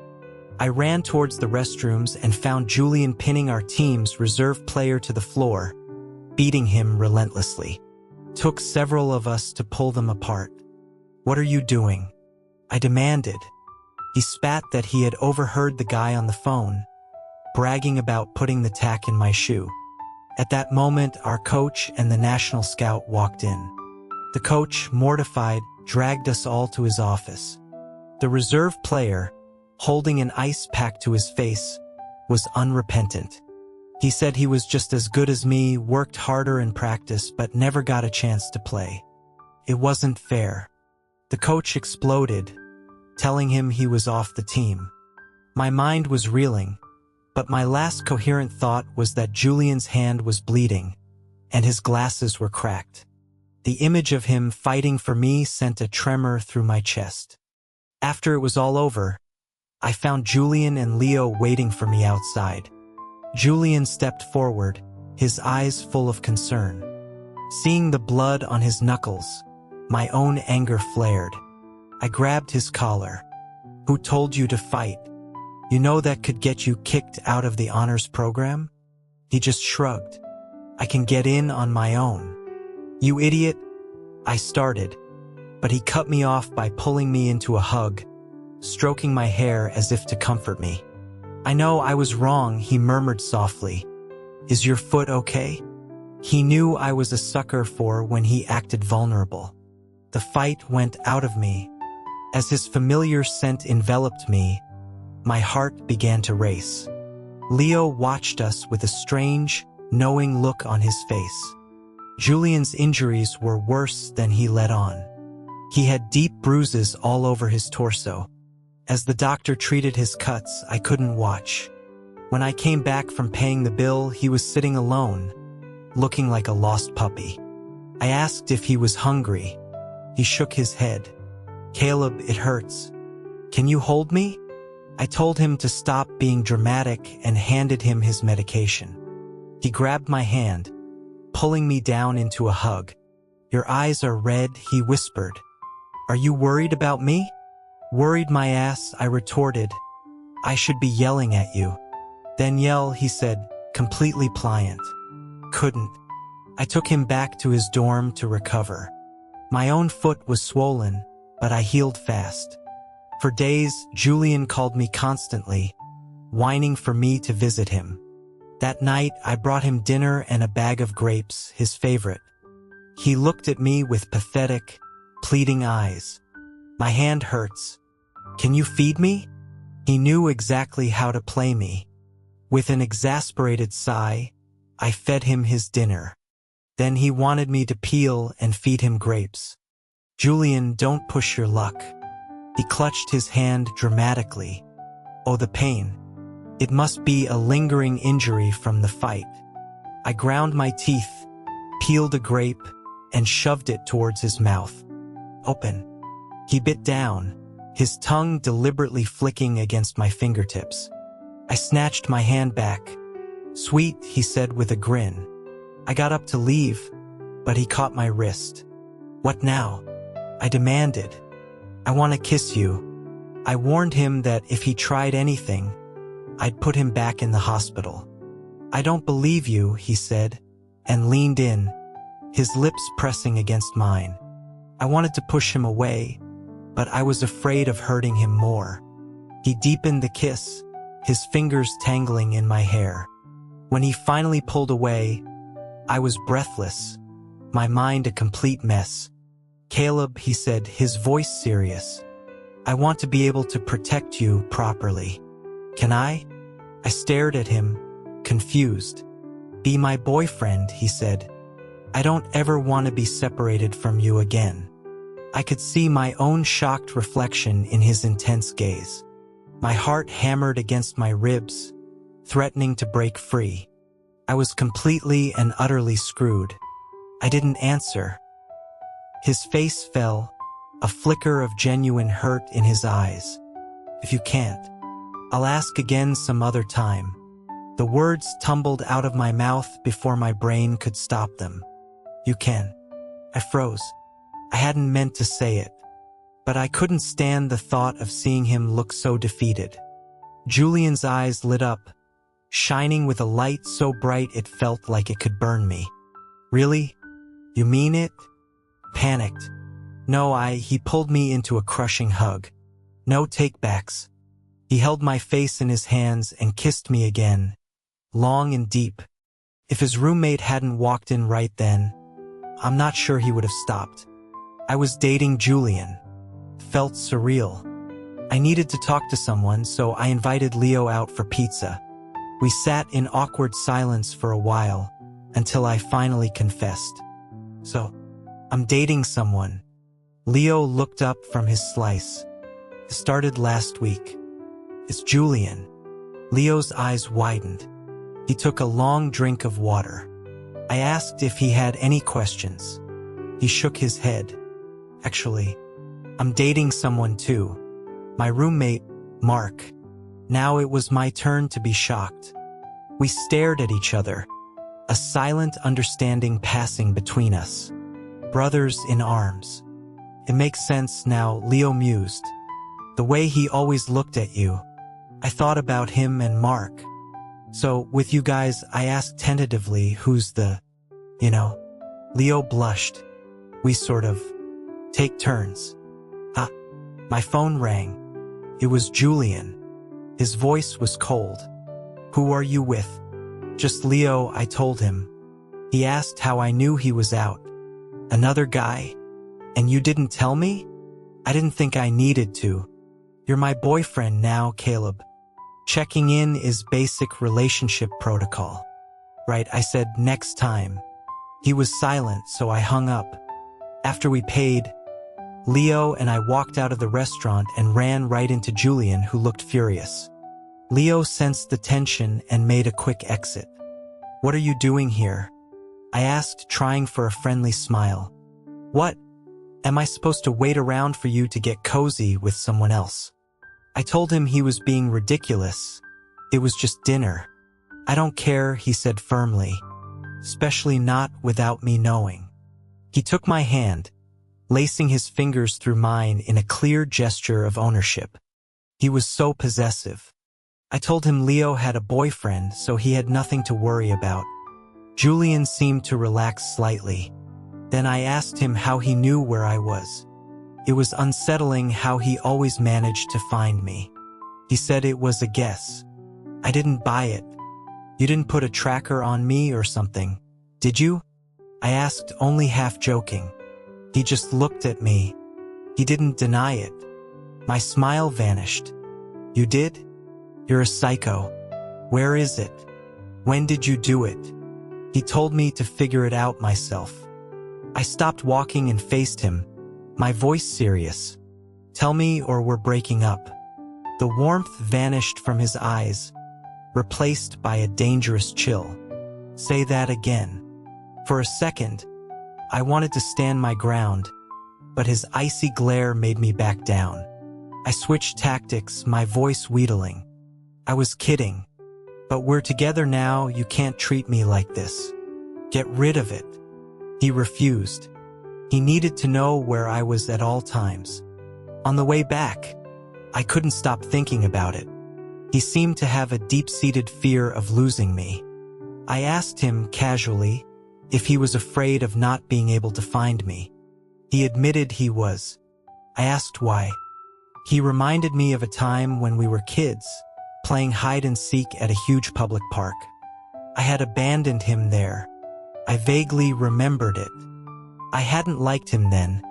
I ran towards the restrooms and found Julian pinning our team's reserve player to the floor, beating him relentlessly. Took several of us to pull them apart. "What are you doing?" I demanded. He spat that he had overheard the guy on the phone, bragging about putting the tack in my shoe. At that moment, our coach and the national scout walked in. The coach, mortified, dragged us all to his office. The reserve player, holding an ice pack to his face, was unrepentant. He said he was just as good as me, worked harder in practice, but never got a chance to play. It wasn't fair. The coach exploded, telling him he was off the team. My mind was reeling, but my last coherent thought was that Julian's hand was bleeding, and his glasses were cracked. The image of him fighting for me sent a tremor through my chest. After it was all over, I found Julian and Leo waiting for me outside. Julian stepped forward, his eyes full of concern. Seeing the blood on his knuckles, my own anger flared. I grabbed his collar. "Who told you to fight? You know that could get you kicked out of the honors program?" He just shrugged. "I can get in on my own." "You idiot," I started, but he cut me off by pulling me into a hug, stroking my hair as if to comfort me. "I know I was wrong," he murmured softly. "Is your foot okay?" He knew I was a sucker for when he acted vulnerable. The fight went out of me. As his familiar scent enveloped me, my heart began to race. Leo watched us with a strange, knowing look on his face. Julian's injuries were worse than he let on. He had deep bruises all over his torso. As the doctor treated his cuts, I couldn't watch. When I came back from paying the bill, he was sitting alone, looking like a lost puppy. I asked if he was hungry. He shook his head. "Caleb, it hurts. Can you hold me?" I told him to stop being dramatic and handed him his medication. He grabbed my hand, pulling me down into a hug. "Your eyes are red," he whispered. "Are you worried about me?" "Worried my ass," I retorted. "I should be yelling at you." "Then yell," he said, completely pliant. Couldn't. I took him back to his dorm to recover. My own foot was swollen, but I healed fast. For days, Julian called me constantly, whining for me to visit him. That night, I brought him dinner and a bag of grapes, his favorite. He looked at me with pathetic, pleading eyes. "My hand hurts. Can you feed me?" He knew exactly how to play me. With an exasperated sigh, I fed him his dinner. Then he wanted me to peel and feed him grapes. "Julian, don't push your luck." He clutched his hand dramatically. "Oh, the pain. It must be a lingering injury from the fight." I ground my teeth, peeled a grape, and shoved it towards his mouth. "Open." He bit down, his tongue deliberately flicking against my fingertips. I snatched my hand back. "Sweet," he said with a grin. I got up to leave, but he caught my wrist. "What now?" I demanded. "I want to kiss you." I warned him that if he tried anything, I'd put him back in the hospital. "I don't believe you," he said, and leaned in, his lips pressing against mine. I wanted to push him away, but I was afraid of hurting him more. He deepened the kiss, his fingers tangling in my hair. When he finally pulled away, I was breathless, my mind a complete mess. "Caleb," he said, his voice serious, "I want to be able to protect you properly. Can I?" I stared at him, confused. "Be my boyfriend," he said. "I don't ever want to be separated from you again." I could see my own shocked reflection in his intense gaze. My heart hammered against my ribs, threatening to break free. I was completely and utterly screwed. I didn't answer. His face fell, a flicker of genuine hurt in his eyes. "If you can't, I'll ask again some other time." The words tumbled out of my mouth before my brain could stop them. "You can." I froze. I hadn't meant to say it, but I couldn't stand the thought of seeing him look so defeated. Julian's eyes lit up, shining with a light so bright it felt like it could burn me. Really? You mean it? Panicked. No, he pulled me into a crushing hug. No takebacks. He held my face in his hands and kissed me again, long and deep. If his roommate hadn't walked in right then, I'm not sure he would have stopped. I was dating Julian. Felt surreal. I needed to talk to someone, so I invited Leo out for pizza. We sat in awkward silence for a while, until I finally confessed. So, I'm dating someone. Leo looked up from his slice. It started last week. It's Julian. Leo's eyes widened. He took a long drink of water. I asked if he had any questions. He shook his head. Actually, I'm dating someone too. My roommate, Mark. Now it was my turn to be shocked. We stared at each other, a silent understanding passing between us. Brothers in arms. It makes sense now, Leo mused. The way he always looked at you. I thought about him and Mark. So, with you guys, I asked tentatively, who's the, Leo blushed. We sort of take turns. My phone rang. It was Julian. His voice was cold. Who are you with? Just Leo, I told him. He asked how I knew he was out. Another guy? And you didn't tell me? I didn't think I needed to. You're my boyfriend now, Caleb. Checking in is basic relationship protocol. Right, I said next time. He was silent, so I hung up. After we paid, Leo and I walked out of the restaurant and ran right into Julian, who looked furious. Leo sensed the tension and made a quick exit. What are you doing here? I asked, trying for a friendly smile. What? Am I supposed to wait around for you to get cozy with someone else? I told him he was being ridiculous. It was just dinner. I don't care, he said firmly. Especially not without me knowing. He took my hand, lacing his fingers through mine in a clear gesture of ownership. He was so possessive. I told him Leo had a boyfriend, so he had nothing to worry about. Julian seemed to relax slightly. Then I asked him how he knew where I was. It was unsettling how he always managed to find me. He said it was a guess. I didn't buy it. You didn't put a tracker on me or something, did you? I asked, only half joking. He just looked at me. He didn't deny it. My smile vanished. You did? You're a psycho. Where is it? When did you do it? He told me to figure it out myself. I stopped walking and faced him, my voice serious. Tell me or we're breaking up. The warmth vanished from his eyes, replaced by a dangerous chill. Say that again. For a second, I wanted to stand my ground, but his icy glare made me back down. I switched tactics, my voice wheedling. I was kidding. But we're together now, you can't treat me like this. Get rid of it. He refused. He needed to know where I was at all times. On the way back, I couldn't stop thinking about it. He seemed to have a deep-seated fear of losing me. I asked him casually if he was afraid of not being able to find me. He admitted he was. I asked why. He reminded me of a time when we were kids, playing hide-and-seek at a huge public park. I had abandoned him there. I vaguely remembered it. I hadn't liked him then.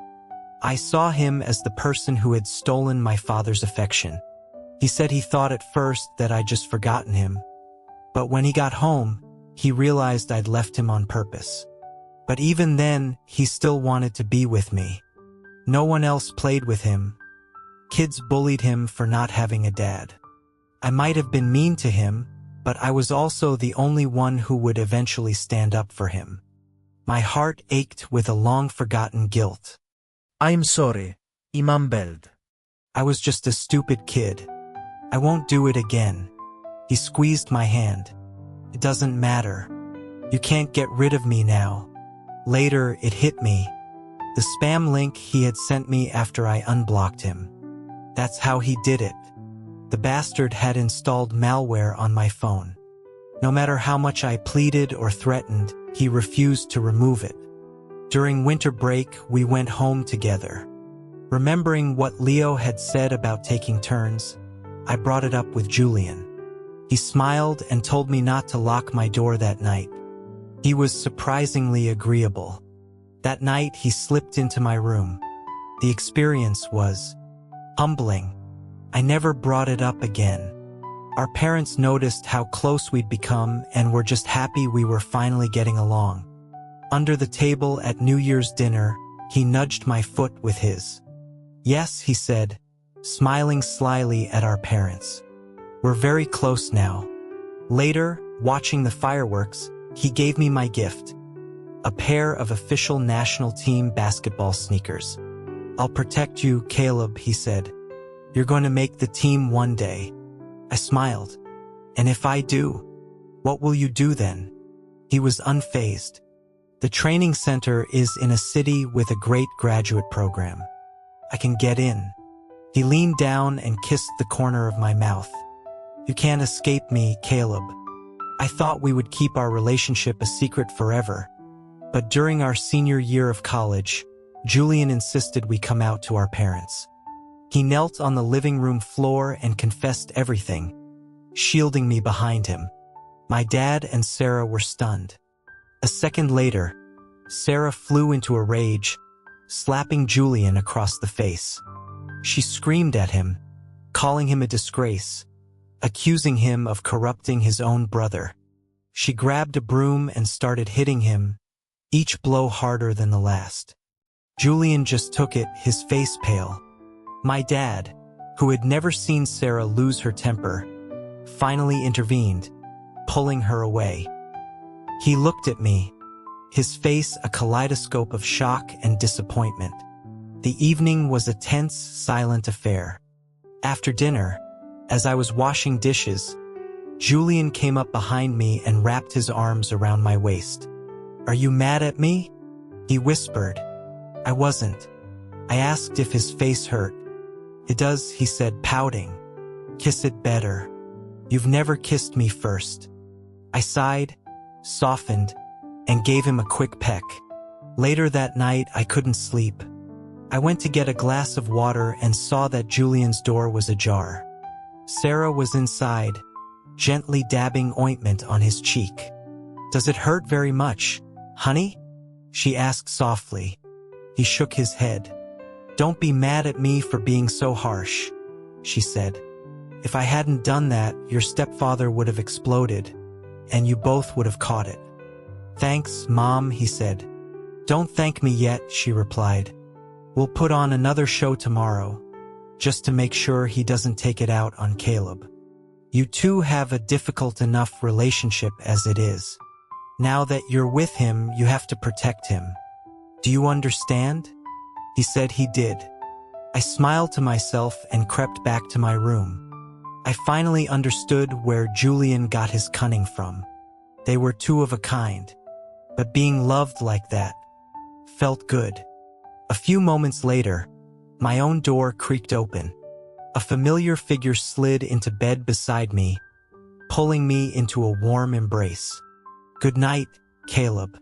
I saw him as the person who had stolen my father's affection. He said he thought at first that I'd just forgotten him. But when he got home, he realized I'd left him on purpose. But even then, he still wanted to be with me. No one else played with him. Kids bullied him for not having a dad. I might have been mean to him, but I was also the only one who would eventually stand up for him. My heart ached with a long-forgotten guilt. I'm sorry, I mumbled. I was just a stupid kid. I won't do it again. He squeezed my hand. It doesn't matter. You can't get rid of me now. Later, it hit me. The spam link he had sent me after I unblocked him. That's how he did it. The bastard had installed malware on my phone. No matter how much I pleaded or threatened, he refused to remove it. During winter break, we went home together. Remembering what Leo had said about taking turns, I brought it up with Julian. He smiled and told me not to lock my door that night. He was surprisingly agreeable. That night, he slipped into my room. The experience was humbling. I never brought it up again. Our parents noticed how close we'd become and were just happy we were finally getting along. Under the table at New Year's dinner, he nudged my foot with his. "Yes," he said, smiling slyly at our parents. "We're very close now." Later, watching the fireworks, he gave me my gift. A pair of official national team basketball sneakers. "I'll protect you, Caleb," he said. "You're going to make the team one day." I smiled. "And if I do, what will you do then?" He was unfazed. "The training center is in a city with a great graduate program. I can get in." He leaned down and kissed the corner of my mouth. "You can't escape me, Caleb." I thought we would keep our relationship a secret forever. But during our senior year of college, Julian insisted we come out to our parents. He knelt on the living room floor and confessed everything, shielding me behind him. My dad and Sarah were stunned. A second later, Sarah flew into a rage, slapping Julian across the face. She screamed at him, calling him a disgrace, accusing him of corrupting his own brother. She grabbed a broom and started hitting him, each blow harder than the last. Julian just took it, his face pale. My dad, who had never seen Sarah lose her temper, finally intervened, pulling her away. He looked at me, his face a kaleidoscope of shock and disappointment. The evening was a tense, silent affair. After dinner, as I was washing dishes, Julian came up behind me and wrapped his arms around my waist. "Are you mad at me?" he whispered. I wasn't. I asked if his face hurt. "It does," he said, pouting. "Kiss it better. You've never kissed me first." I sighed, softened, and gave him a quick peck. Later that night, I couldn't sleep. I went to get a glass of water and saw that Julian's door was ajar. Sarah was inside, gently dabbing ointment on his cheek. "Does it hurt very much, honey?" she asked softly. He shook his head. "Don't be mad at me for being so harsh," she said. "If I hadn't done that, your stepfather would have exploded, and you both would have caught it." "Thanks, Mom," he said. "Don't thank me yet," she replied. "We'll put on another show tomorrow, just to make sure he doesn't take it out on Caleb. You two have a difficult enough relationship as it is. Now that you're with him, you have to protect him. Do you understand?" He said he did. I smiled to myself and crept back to my room. I finally understood where Julian got his cunning from. They were two of a kind. But being loved like that felt good. A few moments later, my own door creaked open. A familiar figure slid into bed beside me, pulling me into a warm embrace. "Good night, Caleb."